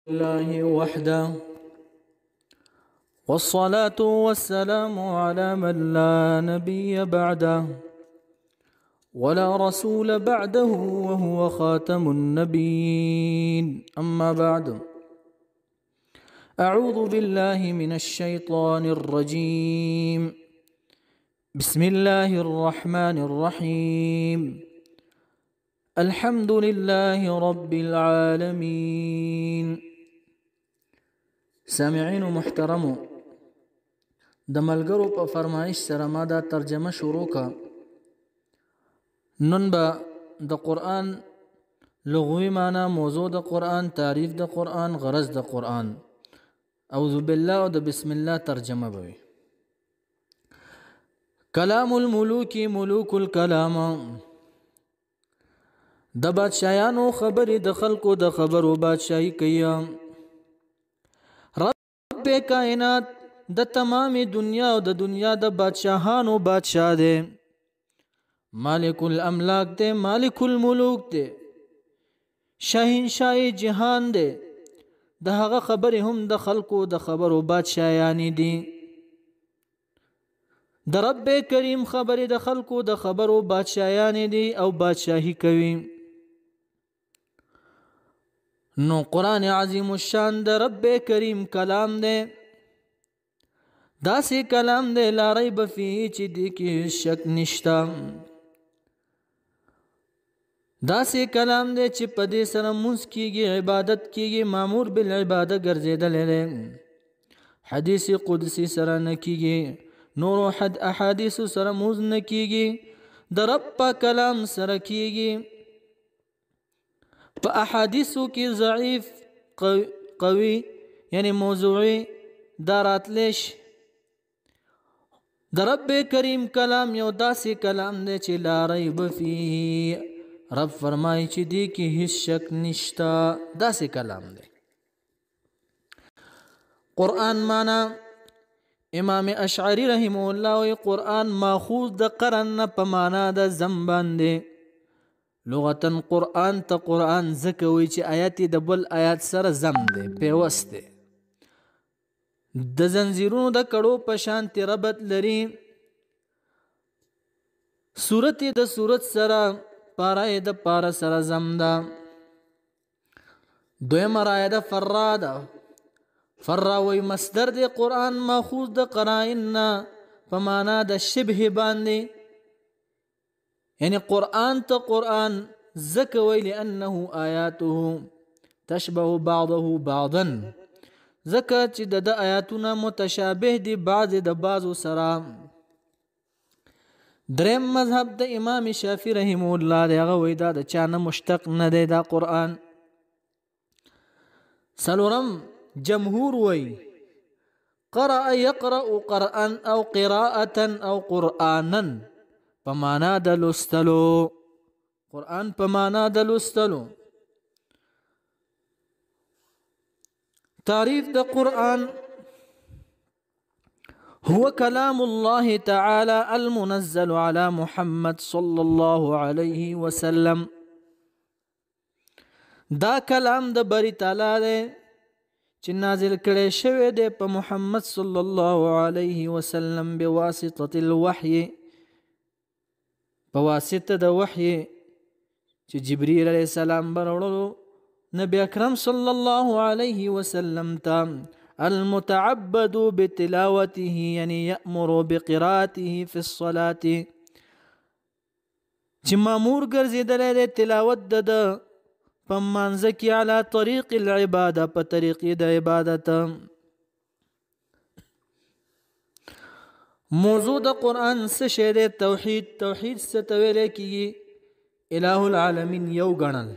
الله وحده والصلاة والسلام على من لا نبي بعده ولا رسول بعده وهو خاتم النبيين. أما بعد، أعوذ بالله من الشيطان الرجيم. بسم الله الرحمن الرحيم. الحمد لله رب العالمين. سامعين محترمو، د ملګرو په فرمایش سره ما دا ترجمه شروع کا. نن به د قرآن لغوي معنی، موضوع د قرآن، تعریف د قرآن، غرض د قرآن، اعوذ بالله او د بسم الله ترجمه به. کلام الملوک ملوک الکلام، د بادشاہانو خبرې د خلکو د خبرو بادشاہي کوي. رب کائنات د تمام دنیا او د دنیا د بادشاہانو بادشاہ دی، مالک الاملاک دی، مالک الملوک دی، شاهنشاهی جهان دی. د هغه خبرې هم د خلکو د خبرو بادشاہیانی دي. د رب کریم خبرې د خلکو د خبرو بادشاہیانی دي او بادشاہي کوي. نو قرآن عظیم الشان د رب کریم کلام دی، داسې کلام دی لا ریب فیه چې دی کې شک نشتا. داسې کلام دی چې په دې سره مونځ کیږي، عبادت کیږي، مامور بالعباده ګرځیدلی دی. حدیث قدسی سره نه کیږي، نور احادیث سره مونځ نه کیږي، د رب په کلام سره کیږي. په احادیثو کې ضعیف، قوي یعنی موضوعي دا راتلش. د رب کریم کلام یو داسې کلام دی چې لا ریب فیه، رب فرمایي چې دی کې هیڅ شک نشتا. داسې کلام دی. قرآن معنا امام اشعری رحمه الله وی قرآن ماخوذ د قرن په معنا د زم باندې. لغتن قرآن ته قرآن ځکه وی چې آیات د بل آیات سره زم دی، پیوست دی، د زنجیرونو د کړو په شانتي ربط لري. صورت د صورت سره، پاره د پاره سره زم ده. دویمه رایه د فرا ده. فرا وی مصدر دی قرآن ماخوذ د قرائن په معنا د شبه باندې، یعنی قرآن ته قرآن ځکه وی لأنه آیاته تشبه بعضه بعضا، ځکه چې د آیاتونه متشابه دي بعض د بعضو سره. دریم مذهب د امام شافعی رحمه الله دی، هغه وی دا د چا نه مشتق نه دی دا قرآن. څلورم جمهور وی قرأ یقرأ قرآن او قراءة او قرآنا په معنا د لوستلو. قرآن په معنا د لوستلو. تعریف د قرآن: هو كلام الله تعالى المنزل على محمد صلى الله عليه وسلم. دا کلام د بری تعالی دی چې نازل کړي شوی دی په محمد صلی الله علیه وسلم بواسطه الوحی، په واسطه د وحی چې جبرئیل علیه السلام براوړلو نبی اکرم صلی الله علیه وسلم ته. المتعبد بتلاوته یعنی یأمر بقراءته فی الصلاة، چې مامور ګرځیدلی دی تلاوت د په مانځه کې علی طریق العباده، په طریقې د عبادت. موضوع د قرآن څه شی دی؟ توحید. توحید څه ته ویلی کېږي؟ الہ العالمین یو ګڼل.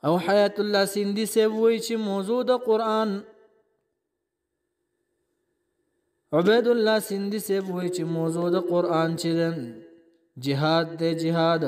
او حیات الله سیندی صاحب وایي چې موضوع د قرآن، عبید الله سیندی صاحب وایي چې موضوع د قرآن چې جهاد دی، جهاد.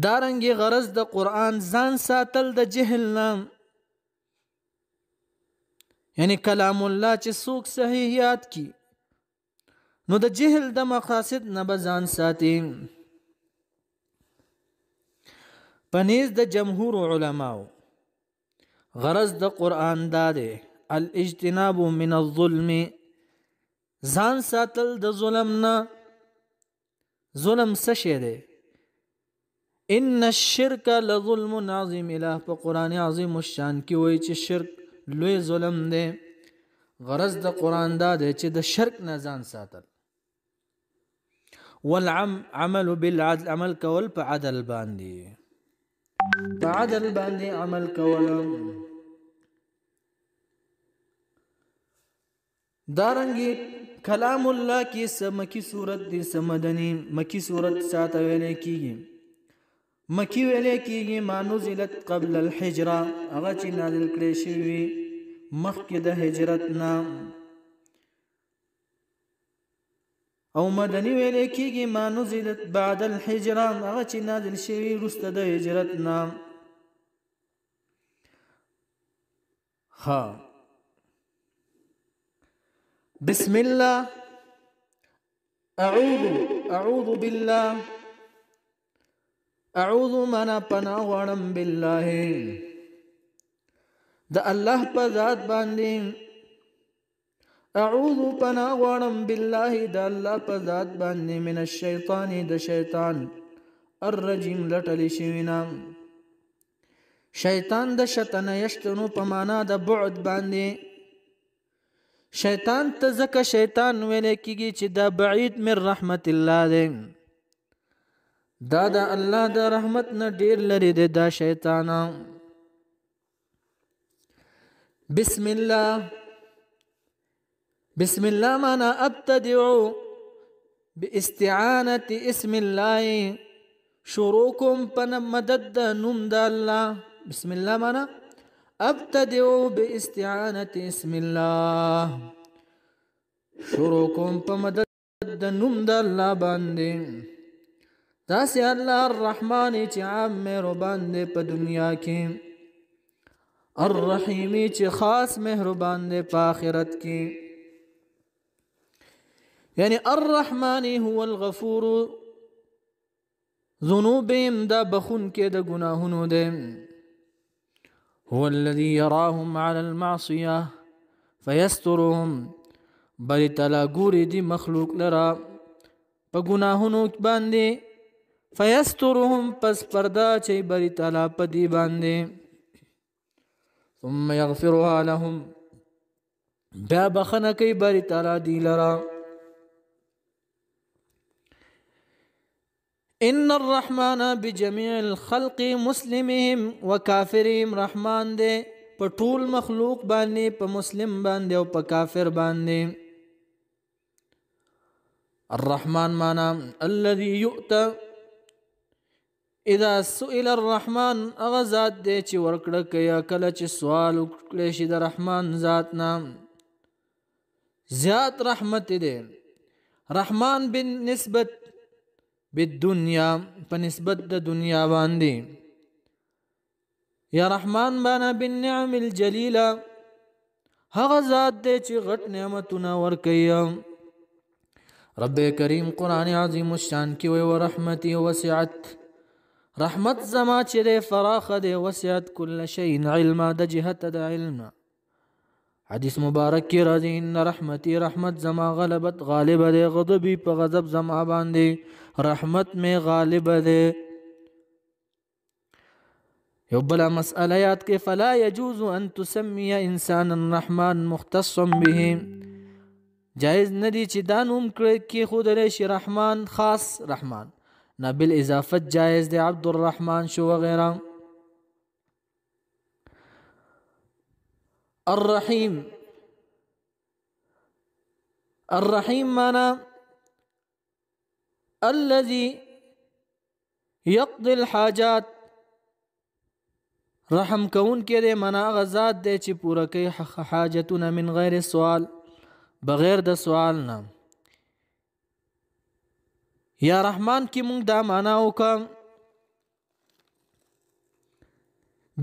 دارنګي غرض د قرآن ځان ساتل د جهل نه، یعنی کلام الله چې څوک صحیح یاد کی نو د جهل د مقاصد نه به ځان ساتي. پنیز د جمهور علماو غرض د قرآن دا دی الاجتناب من الظلم ځان ساتل د ظلم نه ظلم څه شی دی ان الشرک لظلم عظیم اله په قرآن عظیم الشان کې وایي چې شرک لوی ظلم دی غرض د قرآن دا دی چې د شرک نه ځان ساتل والعمل بالعدل عمل کول په عدل باندې په عدل باندې عمل کول دارنګي کلام الله کې سمکی صورت دي سمدني مکی صورت ساته ویلې کیږي مکی ویلې کیږي ما نزلت قبل الحجره هغه چې نازل کړي شوی مخکې د هجرت نه او مدني ویلې کیږي ما نزلت بعد الحجره هغه چې نازل شوی وروسته د هجرت نه ها بسم الله اعوذ بالله اعوذ منا پناه غواړم بالله د الله په ذات باندې اعوذ پناه غواړم بالله د الله په ذات باندې من الشیطان د شیطان الرجیم لټلی شوینا شیطان د شتنه یشتنو په معنا د بعد باندې شیطان ته ځکه شیطان ویل کیږي چې دا بعید من رحمت الله دی دا د الله د رحمت نه ډیر لري دی دا شیطان بسم الله بسم الله معنا ابتدع باستعانه اسم الله شروعكم پن مدد نوم د الله بسم الله معنا ابتدع باستعانه اسم الله شروعكم په مدد د نوم د الله باندې داسې الله الرحمن چې عام مهربان دی په دنیا کې الرحیم چې خاص مهربان دی په آخرت کې یعنی الرحمن هو الغفور ذنوبهم دا بخون کې د ګناهونو دی هو الذي يراهم على المعصيه فيسترهم بل تلا ګوري دي مخلوق لرا په ګناهونو باندې فيسترهم پس پردا چې بل تلا په دي باندې ثم يغفرها لهم بیا بخنه کوي بل تلا دي لرا ان الرحمن بجميع الخلق مسلمهم وكافرهم رحمان دے په ټول مخلوق باندې په مسلم باندې او په کافر باندې الرحمن معنا الذي يؤتى اذا سئل الرحمن اغزاد دے چې ورکړه کیا کله چې سوال وکړي شي د رحمان ذات نام ذات رحمت دے رحمان بالنسبت بالدنیا په نسبت د دنیا باندې یا رحمان بانا بالنعم الجلیله هغه ذات دی چې غټ نعمتونه ورکوي رب کریم قرآن عظیم الشان کې وی ورحمتي وسعت رحمت زما چې دی فراخه دی وسعت كل شيء علما د جهت د علم حدیث مبارک کی راځي ان رحمتي رحمت زما غلبت غالب ده غضبي په غضب زما باندې رحمت میں غالب ده یو بل مسئله یاد کې فلا يجوز ان تسمي انسان الرحمن مختصا به جائز ندی چې دا نوم کې خود له شي رحمان خاص رحمان نه بل اضافت جائز دی عبد الرحمن شو وغيرها الرحيم الرحيم معنى الذي يقضي الحاجات رحم کون کې دې منا غزاد دې چې پوره کوي حاجتونه من غیر سوال بغیر د سوال نه یا رحمان کې مونږ دا معنا وکم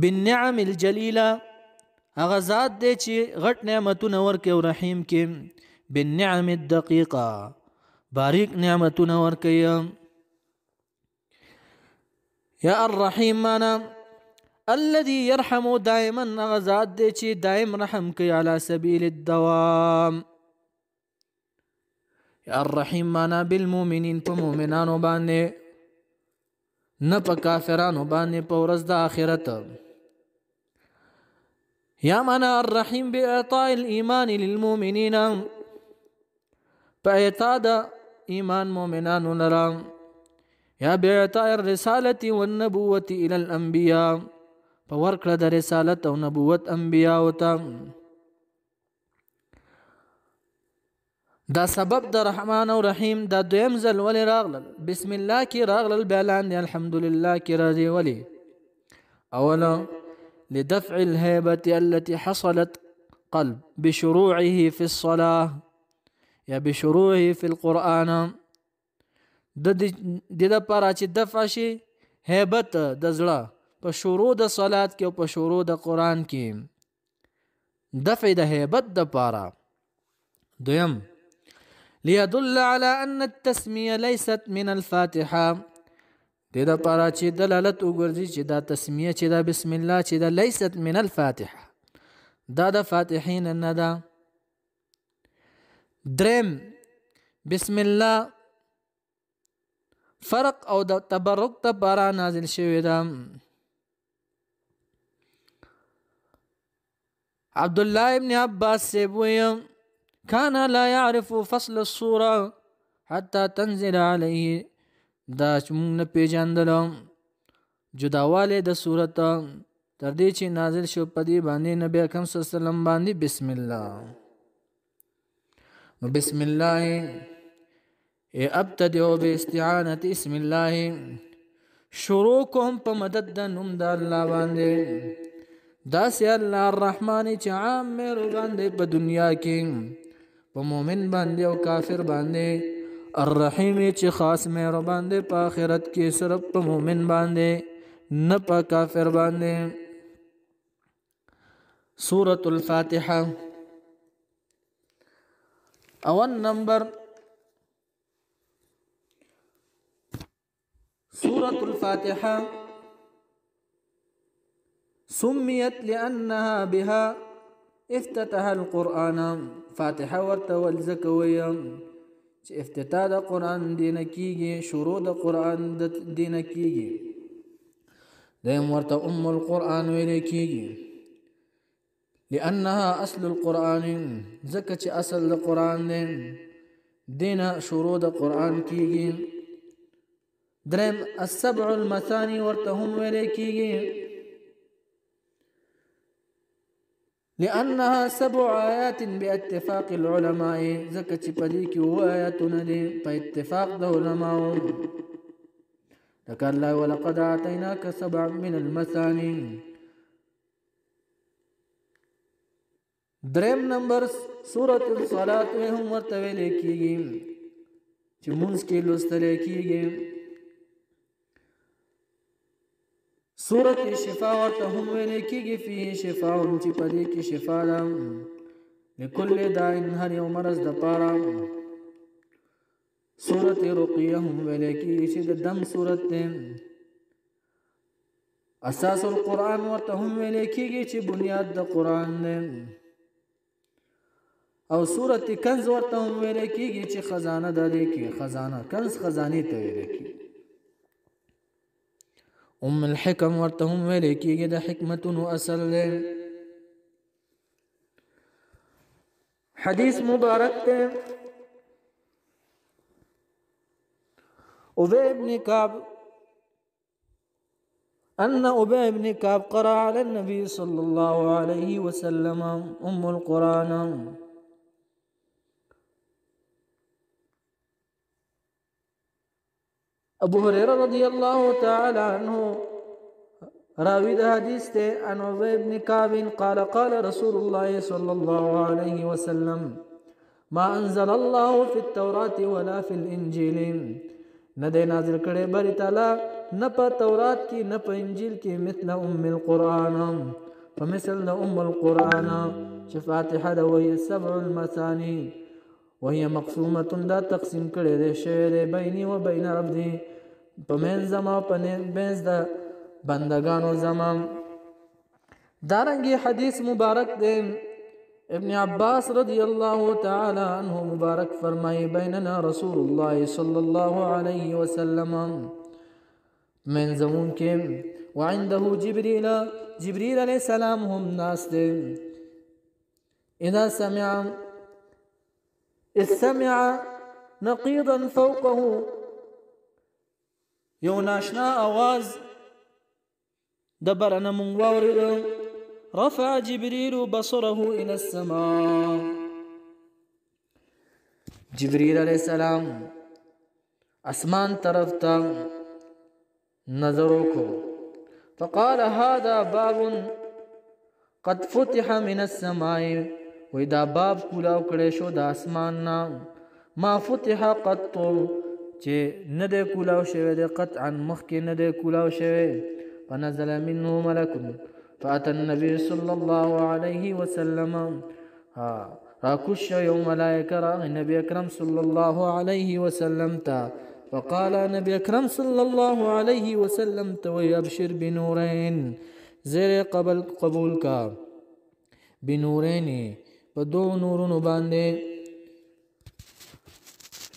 بالنعم الجلیله هغه ذات دی چې غټ نعمتونه ورکوي او رحیم کې بالنعم الدقیقه باریک نعمتونه ورکوي یا الرحیم معنا الذي يرحم دائما غزاد دی چې دائم رحم کوي على سبيل الدوام. یا الرحیم معنا بالمؤمنین په مؤمنانو باندې نه په کافرانو باندې په ورځ د آخرت. یا معنا الرحیم باعطاء الايمان للمؤمنین په اعطاء د ایمان مؤمنانو لرا. یا باعطاء الرسالة والنبوة الى الانبیاء په ورکړه د رسالت او نبوت انبیاء ته. دا سبب د رحمان او رحیم دا دویم ځل ولې راغلل؟ بسم الله کې راغلل، بیا لاندې الحمدلله کې راځي. ولې؟ اولا لدفع الهيبة التي حصلت قلب بشروعه في الصلاة یا بشروعه في القرآن. د دې لپاره چې دفع شي هیبت د زړه په شروع د صلات کې او په شروع د قرآن کې، دفع د هیبت د پاره. دویم ليدل على أن التسمية ليست من الفاتحة. دې لپاره چې دلالت وګرځي چې دا تسمیه چې دا بسم الله چې دا ليست من الفاتحة، دا د فاتحین نه ده. دریم بسم الله فرق او د تبرک ته لپاره نازل شوی ده. عبد الله ابن عباس سیبوی كان لا يعرف فصل الصورة حتى تنزل عليه. دا چمون نه پیژندل جداواله د صورت تر دې چې نازل شو په دې باندې نبی اکرم صلی الله علیه وسلم باندې بسم الله. نو بسم الله ابتدئ باستعانة اسم الله، شروع کوم په مدد د نوم د الله باندې. دا سي الله الرحمن چې عام مهربان دی په دنیا کې په مؤمن باندې او کافر باندې، الرحیم چې خاص مهربان دی په آخرت کې صرف په مؤمن باندې نه په کافر باندې. سورة الفاتحة اول نمبر. سورة الفاتحة سميت لأنها بها افتتح القرآن. فاتحة ورته والزکویه چې افتتاح د قرآن دینه کیږي، شروع د قرآن د دینه کیږي. دیم ورته القرآن ویل کیږي لأنها اصل القرآن، ځکه چې اصل د قرآن دی، دینه شروع د قرآن کیږي. دریم السبع المثاني ورته هم ویل کیږي لأنها 7 آيات باتفاق العلماء، ځکه چې په دې کې 7 آیاتونه دي په اتفاق د علماو. لکه الله ولقد آتيناك 7 من المثاني. دریم نمبر سورة الصلاة هم ورته ویل کیږي چې مونږ کې لوستل کیږي. سورة شفاء ورته هم ویل کیږي فيه شفاء، چې په دې کې شفا ده لكل داء، هر یو مرض د پاره. سورة رقیه هم ویل کیږي چې د دم سورت ده. اساس القرآن ورته هم ویل کیږي چې بنیاد د قرآن ده. او سورة کنز ورته هم ویل کیږي چې خزانه ده. دې کې خزانه کنز خزانه ته ویل کیږي. الحکم ورته هم ویل کیږي د حکمتونو اصل دی. حدیث مبارک ته ابي بن كعب ان ابي بن كعب قرأ على النبي صلى الله عليه وسلم القرآن. ابو هريره رضي الله تعالى عنه راوي الحديث عن ابي بن كعب قال قال رسول الله صلى الله عليه وسلم ما انزل الله في التوراة ولا في الانجيل. ندی نازل کړي بری تعالی نه په تورات کې نه په انجیل کې مثل القرآن، فمثل القرآن چې فاتحه ده وهي 7 المثاني وهي مقسومه، دا تقسیم کړي ده شوی بیني و بین عبدي په منځ زما په منځ د بندگانو زما. دارنګي حدیث مبارک دی ابن عباس رضی الله تعالی عنہ مبارک فرمایي بیننا رسول الله صلی الله علیه وسلم من زمون کې وعنده جبريل علیہ السلام هم ناس دي. اذا سمع نقيضا فوقه یو ناشنا آواز دبرنا من واورد رفع جبريل بصره الى السماء. جبريل علیہ السلام اسمان طرف تا نظروں کو فقال هذا باب قد فتح من السماء وإذا باب کلاو کړي شو د اسمان نا ما فتح قط چې نه د کلاو شوی د قطعا مخکې نه د کلاو شوی. فنزل منه ملك فأتى النبي صلى الله عليه وسلم راكش يوم ملائكة راغ النبي أكرم صلى الله عليه وسلم تا فقال نبي أكرم صلى الله عليه وسلم توي أبشر بنورين زير قبول کا بنورين بدو نورون باندې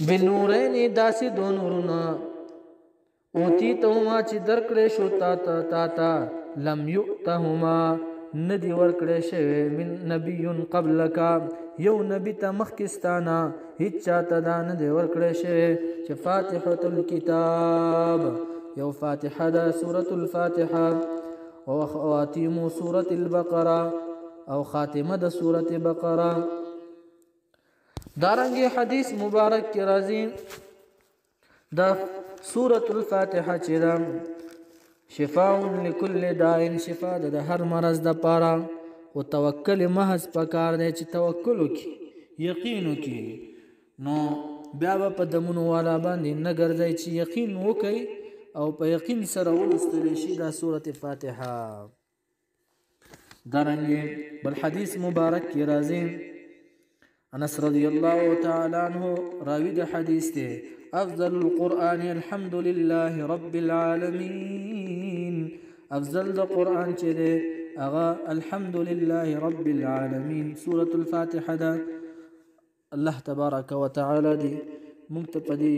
بنورين داسي دو نورنا اوتی تهما چې درکړې شو تا لم یؤتهما ندی ورکړې شوی من نبی قبلک یو نبی ته مخکستانا هیڅ چاته دا ندی ورکړې شوی چې فاتحه الكتاب یو فاتحه دا سوره الفاتحه او خواتیم سوره البقره او خاتمه د سوره بقره. دارنګي حدیث مبارک کی راځي دا سورة الفاتحة چې دا شفاء لكل داء شفاء د هر مرض د پاره او توکل محض پکار دی چې توکل وکي یقین وکي نو بیا په دمونو والا باندې نه ګرځي چې یقین وکي او په یقین سره ولستل شي دا سورة فاتحه. دارنګه بل حدیث مبارک کی راځي انس رضی الله تعالی عنہ راوی د حدیث ته افضل القرآن الحمد لله رب العالمين. افضل القرآن چې ده اغا الحمد لله رب العالمين سورة الفاتحه ده. الله تبارك وتعالى دي مونږ ته په دې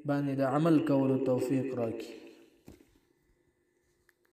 باندې د عمل کولو توفیق راکړي.